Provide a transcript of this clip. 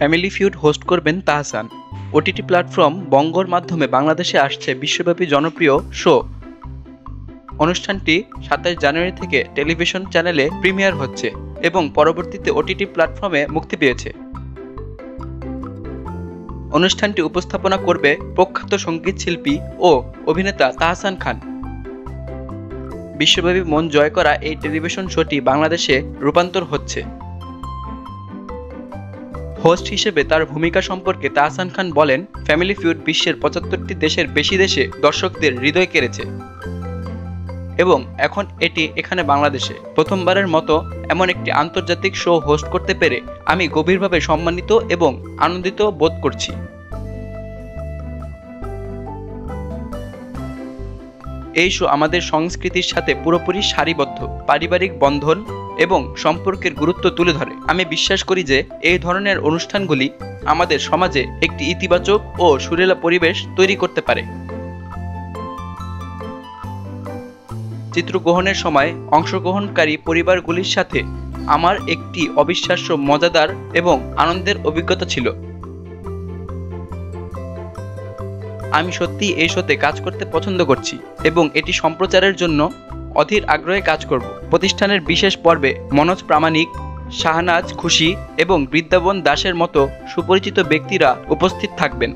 Family feud host করবেন Tahsan. OTT platform বঙ্গর মাধ্যমে বাংলাদেশে আসছে বিশ্বব্যাপী জনপ্রিয় শো। অনুষ্ঠানটি ২৭ জানুয়ারি থেকে টেলিভিশন চ্যানেলে প্রিমিয়ার হচ্ছে এবং পরবর্তীতে ওটিটি প্ল্যাটফর্মে মুক্তি পেয়েছে। অনুষ্ঠানটি উপস্থাপনা করবে প্রখ্যাত সঙ্গীত শিল্পী ও অভিনেতা তাহসান খান। বিশ্বব্যাপী মন জয় করা এই টেলিভিশন শোটি বাংলাদেশে রূপান্তর হচ্ছে। হোস্ট হিসেবে তার ভূমিকা সম্পর্কে তাহসান খান বলেন, ফ্যামিলি ফিউড বিশ্বের ৭৫টি দেশের বেশি দেশে দর্শকদের হৃদয় কেড়েছে এবং এখন এটি এখানে বাংলাদেশে প্রথমবারের মতো এমন একটি আন্তর্জাতিক শো হোস্ট করতে পেরে আমি গভীরভাবে সম্মানিত এবং আনন্দিত বোধ করছি। এই শো আমাদের সংস্কৃতির সাথে পুরোপুরি সারিবদ্ধ, পারিবারিক বন্ধন এবং সম্পর্কের গুরুত্ব তুলে ধরে। আমি বিশ্বাস করি যে এই ধরনের অনুষ্ঠানগুলি আমাদের সমাজে একটি ইতিবাচক ও সুরেলা পরিবেশ তৈরি করতে পারে। চিত্রগ্রহণের সময় অংশগ্রহণকারী পরিবারগুলির সাথে আমার একটি অবিশ্বাস্য মজাদার এবং আনন্দের অভিজ্ঞতা ছিল। আমি সত্যিই এই শোতে কাজ করতে পছন্দ করছি এবং এটি সম্প্রচারের জন্য অধীর আগ্রহে কাজ করব। প্রতিষ্ঠানের বিশেষ পর্বে মনোজ প্রামাণিক, শাহনাজ খুশি এবং বৃন্দাবন দাসের মতো সুপরিচিত ব্যক্তিরা উপস্থিত থাকবেন।